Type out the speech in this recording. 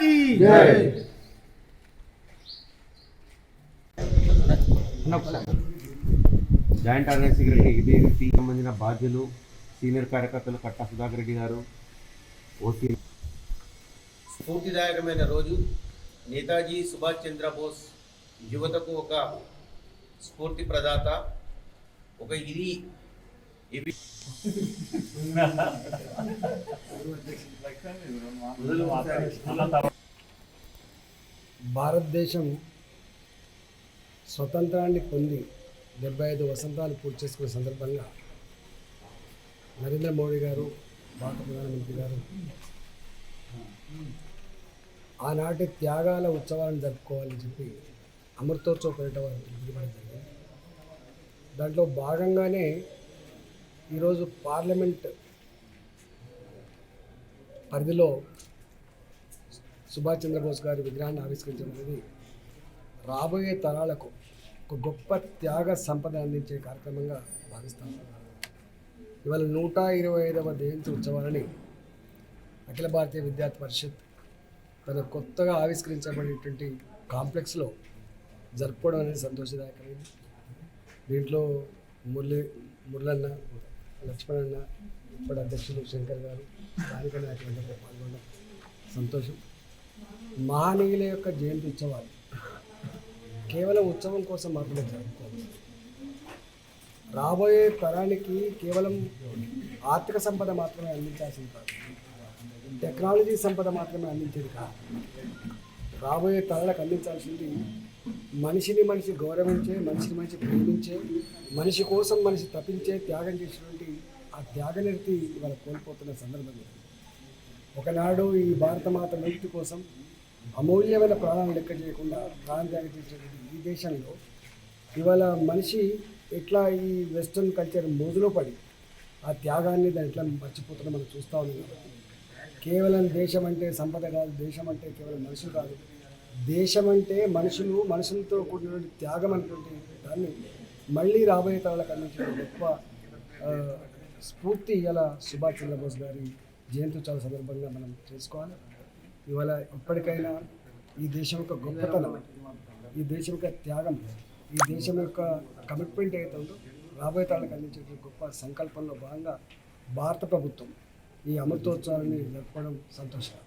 की joint organising secretary ఇదేకి సంబంధించిన బాధ్యులు సీనియర్ కార్యకర్తలు కట్టా సుధాకర్ రెడ్డి గారు ఓసీ. స్ఫూర్తిదాయకమైన రోజు. నేతాజీ సుభాష్ చంద్రబోస్ యువతకు ఒక స్ఫూర్తి ప్రదాత. ఒక ఇవి భారతదేశం స్వతంత్రాన్ని పొంది 75 వసంతాలు పూర్తి చేసుకునే సందర్భంగా నరేంద్ర మోడీ గారు, భారత ప్రధానమంత్రి గారు ఆనాటి త్యాగాల ఉత్సవాలను జరుపుకోవాలని చెప్పి అమృతోత్సవ పర్యటన పిలుపునివ్వడం జరిగింది. దాంట్లో భాగంగానే ఈరోజు పార్లమెంట్ పరిధిలో సుభాష్ చంద్రబోస్ గారి విగ్రహాన్ని ఆవిష్కరించడం అనేది రాబోయే తరాలకు ఒక గొప్ప త్యాగ సంపద అందించే కార్యక్రమంగా భావిస్తాము. ఇవాళ 125వ జయంతి ఉత్సవాలని అఖిల భారతీయ విద్యార్థి పరిషత్ తన కొత్తగా ఆవిష్కరించబడినటువంటి కాంప్లెక్స్లో జరుపుకోవడం అనేది సంతోషదాయకమైంది. దీంట్లో మురళన్న, లక్ష్మణన్న, ఇప్పటి అధ్యక్షులు శంకర్ గారు, స్థానిక నాయకులందరూ పాల్గొనడం సంతోషం. మహనీయుల యొక్క జయంతి ఉత్సవాలు కేవలం ఉత్సవం కోసం మాత్రమే జరుపుకోవాలి. రాబోయే తరానికి కేవలం ఆర్థిక సంపద మాత్రమే అందించాల్సింది కాదు, టెక్నాలజీ సంపద మాత్రమే అందించేది కాదు. రాబోయే తరాలకు అందించాల్సింది మనిషి గౌరవించే, మనిషి ప్రేమించే, మనిషి కోసం మనిషి తప్పించే, త్యాగం చేసినటువంటి ఆ త్యాగనిరతి ఇవాళ కోల్పోతున్న సందర్భంగా ఒకనాడు ఈ భారతమాత ముక్తి కోసం అమూల్యమైన ప్రాణాలను లెక్క చేయకుండా ప్రాణత్యాగం చేసినటువంటి ఈ దేశంలో ఇవాళ మనిషి ఎట్లా ఈ వెస్ట్రన్ కల్చర్ మోజులో పడి ఆ త్యాగాన్ని దాన్ని ఎట్లా మర్చిపోతున్నా మనం చూస్తూ ఉన్నాం. కేవలం దేశం అంటే సంపద కాదు, దేశం అంటే కేవలం మనుషులు కాదు, దేశం అంటే మనుషులతో కూడినటువంటి త్యాగం అనేటువంటి దాన్ని మళ్ళీ రాబోయే తరాలకు అందించిన గొప్ప స్ఫూర్తి ఇలా సుభాష్ చంద్రబోస్ గారి జయంతి ఉత్సవాల సందర్భంగా మనం చేసుకోవాలి. ఇవాళ ఇప్పటికైనా ఈ దేశం యొక్క గొప్పతనం, ఈ దేశం యొక్క త్యాగం, ఈ దేశం యొక్క కమిట్మెంట్ ఏదైతే ఉందో రాబోయే తరాలకు అందించే గొప్ప సంకల్పంలో భాగంగా భారత ప్రభుత్వం ఈ అమృతోత్సవాన్ని జరుపుకోవడం సంతోషం.